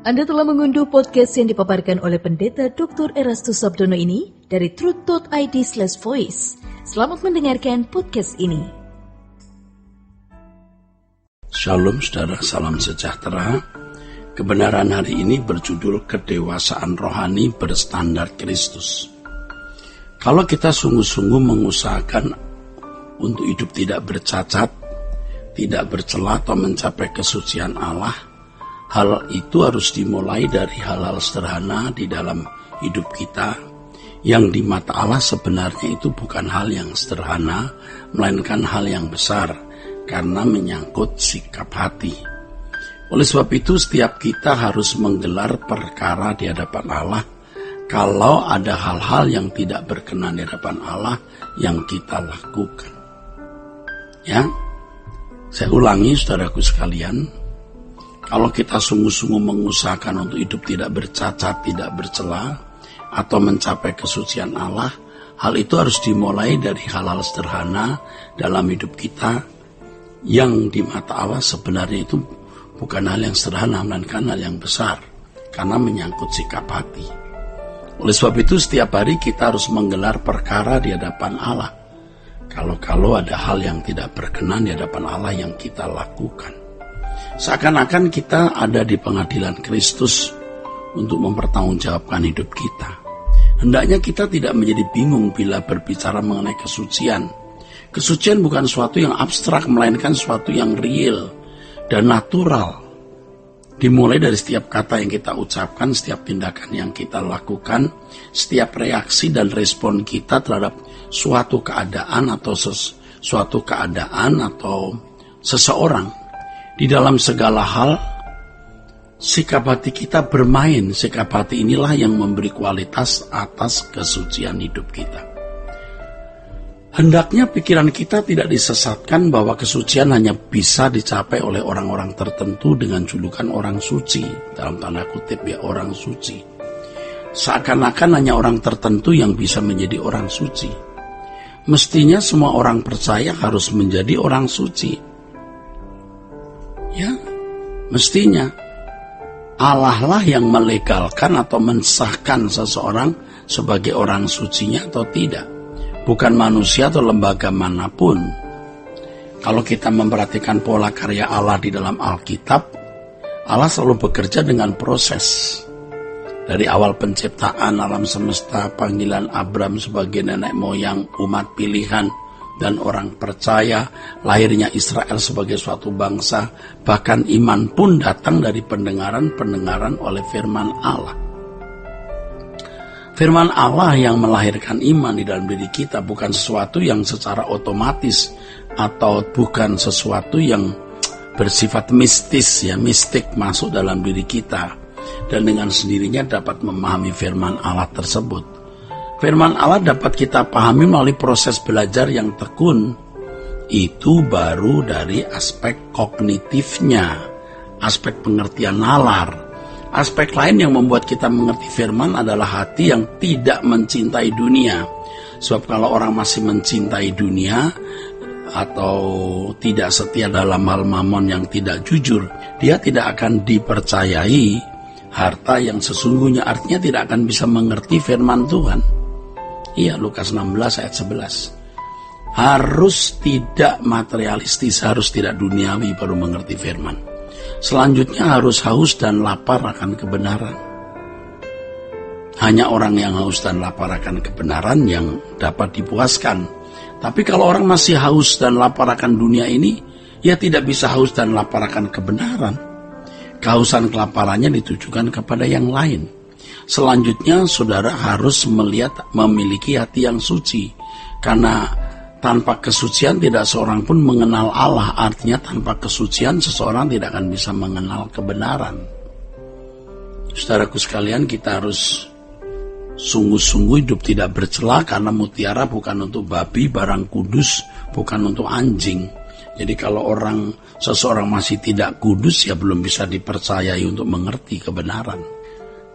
Anda telah mengunduh podcast yang dipaparkan oleh Pendeta Dr. Erastus Sabdono ini dari truth.id/voice. Selamat mendengarkan podcast ini. Shalom saudara, salam sejahtera. Kebenaran hari ini berjudul kedewasaan rohani berstandar Kristus. Kalau kita sungguh-sungguh mengusahakan untuk hidup tidak bercacat, tidak bercela atau mencapai kesucian Allah, hal itu harus dimulai dari hal-hal sederhana di dalam hidup kita, yang di mata Allah sebenarnya itu bukan hal yang sederhana, melainkan hal yang besar, karena menyangkut sikap hati. Oleh sebab itu setiap kita harus menggelar perkara di hadapan Allah kalau ada hal-hal yang tidak berkenan di hadapan Allah yang kita lakukan. Ya, saya ulangi saudaraku sekalian, kalau kita sungguh-sungguh mengusahakan untuk hidup tidak bercacat, tidak bercela, atau mencapai kesucian Allah, hal itu harus dimulai dari hal-hal sederhana dalam hidup kita, yang di mata Allah sebenarnya itu bukan hal yang sederhana, melainkan hal yang besar, karena menyangkut sikap hati. Oleh sebab itu setiap hari kita harus menggelar perkara di hadapan Allah, kalau ada hal yang tidak berkenan di hadapan Allah yang kita lakukan. Seakan-akan kita ada di pengadilan Kristus untuk mempertanggungjawabkan hidup kita. Hendaknya kita tidak menjadi bingung bila berbicara mengenai kesucian. Kesucian bukan sesuatu yang abstrak, melainkan sesuatu yang real dan natural. Dimulai dari setiap kata yang kita ucapkan, setiap tindakan yang kita lakukan, setiap reaksi dan respon kita terhadap suatu keadaan atau seseorang. Di dalam segala hal, sikap hati kita bermain. Sikap hati inilah yang memberi kualitas atas kesucian hidup kita. Hendaknya pikiran kita tidak disesatkan bahwa kesucian hanya bisa dicapai oleh orang-orang tertentu dengan julukan orang suci, dalam tanda kutip ya, orang suci. Seakan-akan hanya orang tertentu yang bisa menjadi orang suci. Mestinya semua orang percaya harus menjadi orang suci. Ya, mestinya Allah lah yang melegalkan atau mensahkan seseorang sebagai orang sucinya atau tidak, bukan manusia atau lembaga manapun. Kalau kita memperhatikan pola karya Allah di dalam Alkitab, Allah selalu bekerja dengan proses. Dari awal penciptaan alam semesta, panggilan Abram sebagai nenek moyang umat pilihan dan orang percaya, lahirnya Israel sebagai suatu bangsa, bahkan iman pun datang dari pendengaran oleh firman Allah. Firman Allah yang melahirkan iman di dalam diri kita, bukan sesuatu yang secara otomatis atau bukan sesuatu yang bersifat mistis, ya, mistik masuk dalam diri kita dan dengan sendirinya dapat memahami firman Allah tersebut. Firman Allah dapat kita pahami melalui proses belajar yang tekun. Itu baru dari aspek kognitifnya, aspek pengertian nalar. Aspek lain yang membuat kita mengerti firman adalah hati yang tidak mencintai dunia. Sebab kalau orang masih mencintai dunia atau tidak setia dalam hal mamon yang tidak jujur, dia tidak akan dipercayai harta yang sesungguhnya, artinya tidak akan bisa mengerti firman Tuhan. Iya, Lukas 16 ayat 11. Harus tidak materialistis, harus tidak duniawi baru mengerti firman. Selanjutnya harus haus dan lapar akan kebenaran. Hanya orang yang haus dan lapar akan kebenaran yang dapat dipuaskan. Tapi kalau orang masih haus dan lapar akan dunia ini, ya tidak bisa haus dan lapar akan kebenaran. Kehausan kelaparannya ditujukan kepada yang lain. Selanjutnya saudara harus memiliki hati yang suci, karena tanpa kesucian tidak seorang pun mengenal Allah. Artinya tanpa kesucian seseorang tidak akan bisa mengenal kebenaran. Saudaraku sekalian, kita harus sungguh-sungguh hidup tidak bercela, karena mutiara bukan untuk babi, barang kudus bukan untuk anjing. Jadi kalau seseorang masih tidak kudus, ya belum bisa dipercayai untuk mengerti kebenaran.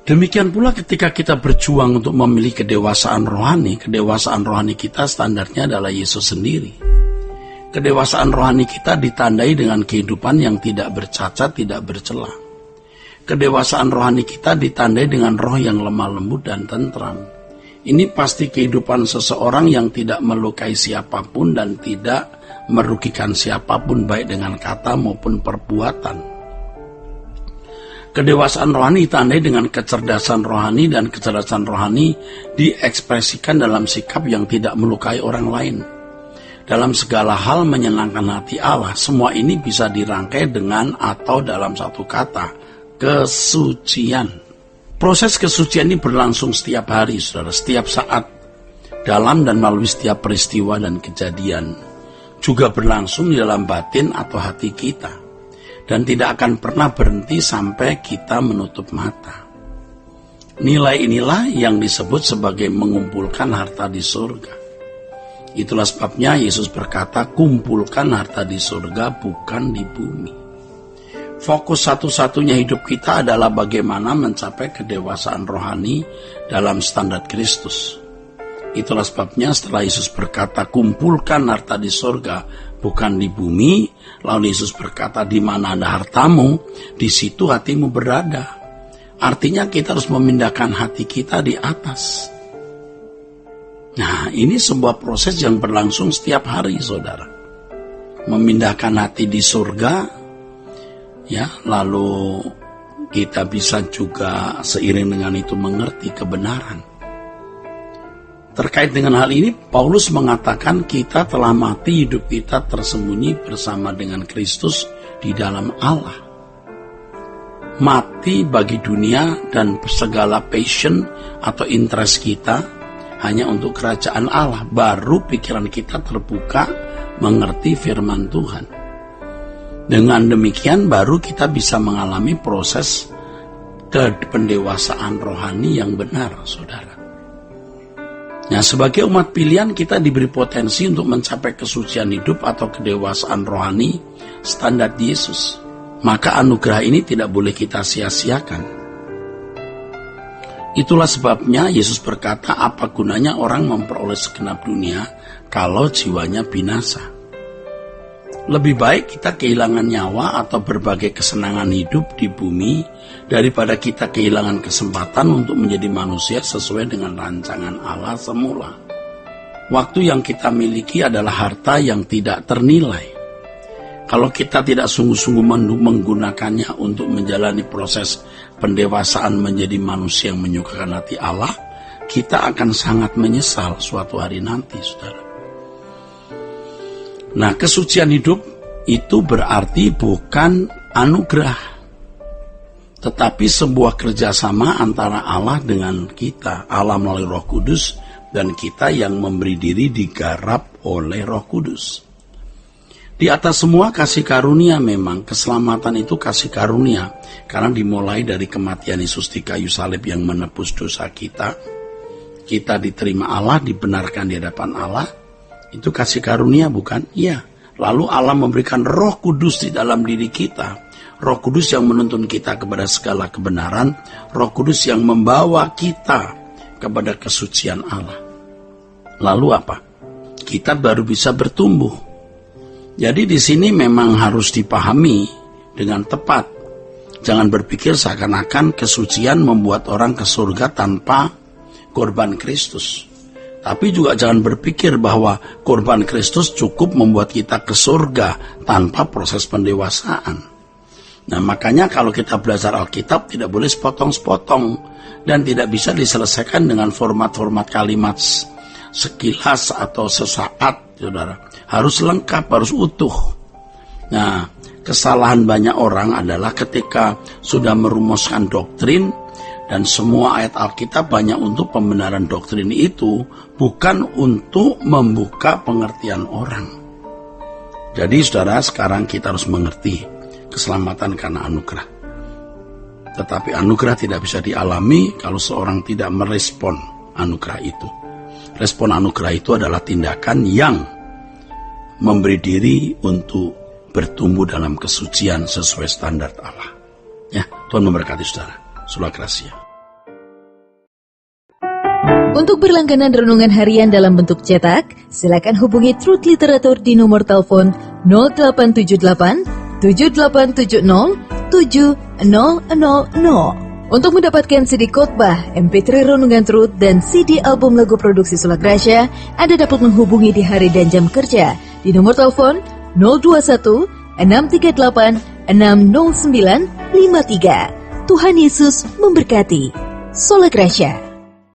Demikian pula ketika kita berjuang untuk memilih kedewasaan rohani kita standarnya adalah Yesus sendiri. Kedewasaan rohani kita ditandai dengan kehidupan yang tidak bercacat, tidak bercela. Kedewasaan rohani kita ditandai dengan roh yang lemah lembut dan tentram. Ini pasti kehidupan seseorang yang tidak melukai siapapun dan tidak merugikan siapapun baik dengan kata maupun perbuatan. Kedewasaan rohani ditandai dengan kecerdasan rohani, dan kecerdasan rohani diekspresikan dalam sikap yang tidak melukai orang lain. Dalam segala hal menyenangkan hati Allah. Semua ini bisa dirangkai dengan atau dalam satu kata, kesucian. Proses kesucian ini berlangsung setiap hari, saudara, setiap saat, dalam dan melalui setiap peristiwa dan kejadian. Juga berlangsung di dalam batin atau hati kita, dan tidak akan pernah berhenti sampai kita menutup mata. Nilai inilah yang disebut sebagai mengumpulkan harta di surga. Itulah sebabnya Yesus berkata, kumpulkan harta di surga, bukan di bumi. Fokus satu-satunya hidup kita adalah bagaimana mencapai kedewasaan rohani dalam standar Kristus. Itulah sebabnya setelah Yesus berkata, kumpulkan harta di surga, bukan di bumi, lalu Yesus berkata, di mana ada hartamu, di situ hatimu berada. Artinya kita harus memindahkan hati kita di atas. Nah, ini sebuah proses yang berlangsung setiap hari, saudara. Memindahkan hati di surga, ya, lalu kita bisa juga seiring dengan itu mengerti kebenaran. Terkait dengan hal ini, Paulus mengatakan kita telah mati, hidup kita tersembunyi bersama dengan Kristus di dalam Allah. Mati bagi dunia dan segala passion atau interest kita hanya untuk kerajaan Allah. Baru pikiran kita terbuka mengerti firman Tuhan. Dengan demikian baru kita bisa mengalami proses pendewasaan rohani yang benar, saudara. Nah, sebagai umat pilihan kita diberi potensi untuk mencapai kesucian hidup atau kedewasaan rohani standar Yesus. Maka anugerah ini tidak boleh kita sia-siakan. Itulah sebabnya Yesus berkata, apa gunanya orang memperoleh segenap dunia kalau jiwanya binasa. Lebih baik kita kehilangan nyawa atau berbagai kesenangan hidup di bumi daripada kita kehilangan kesempatan untuk menjadi manusia sesuai dengan rancangan Allah semula. Waktu yang kita miliki adalah harta yang tidak ternilai. Kalau kita tidak sungguh-sungguh menggunakannya untuk menjalani proses pendewasaan menjadi manusia yang menyukakan hati Allah, kita akan sangat menyesal suatu hari nanti, saudara. Nah, kesucian hidup itu berarti bukan anugerah, tetapi sebuah kerjasama antara Allah dengan kita, Allah melalui Roh Kudus, dan kita yang memberi diri digarap oleh Roh Kudus. Di atas semua kasih karunia, memang keselamatan itu kasih karunia, karena dimulai dari kematian Yesus di kayu salib yang menebus dosa kita. Kita diterima Allah, dibenarkan di hadapan Allah. Itu kasih karunia, bukan? Iya. Lalu Allah memberikan Roh Kudus di dalam diri kita. Roh Kudus yang menuntun kita kepada segala kebenaran. Roh Kudus yang membawa kita kepada kesucian Allah. Lalu apa? Kita baru bisa bertumbuh. Jadi di sini memang harus dipahami dengan tepat. Jangan berpikir seakan-akan kesucian membuat orang ke surga tanpa korban Kristus. Tapi juga jangan berpikir bahwa korban Kristus cukup membuat kita ke surga tanpa proses pendewasaan. Nah, makanya kalau kita belajar Alkitab tidak boleh sepotong-sepotong dan tidak bisa diselesaikan dengan format-format kalimat sekilas atau sesaat, saudara. Harus lengkap, harus utuh. Nah, kesalahan banyak orang adalah ketika sudah merumuskan doktrin dan semua ayat Alkitab banyak untuk pembenaran doktrin itu, bukan untuk membuka pengertian orang. Jadi saudara, sekarang kita harus mengerti keselamatan karena anugerah. Tetapi anugerah tidak bisa dialami kalau seorang tidak merespon anugerah itu. Respon anugerah itu adalah tindakan yang memberi diri untuk bertumbuh dalam kesucian sesuai standar Allah. Ya, Tuhan memberkati saudara. Sola Gracia. Untuk berlangganan renungan harian dalam bentuk cetak, silakan hubungi Truth Literatur di nomor telepon 0878 7870 Untuk mendapatkan CD khotbah, MP3 Renungan Truth, dan CD album lagu produksi Sola Gracia, Anda dapat menghubungi di hari dan jam kerja di nomor telepon 021 638 60953. Tuhan Yesus memberkati. Sola Gracia.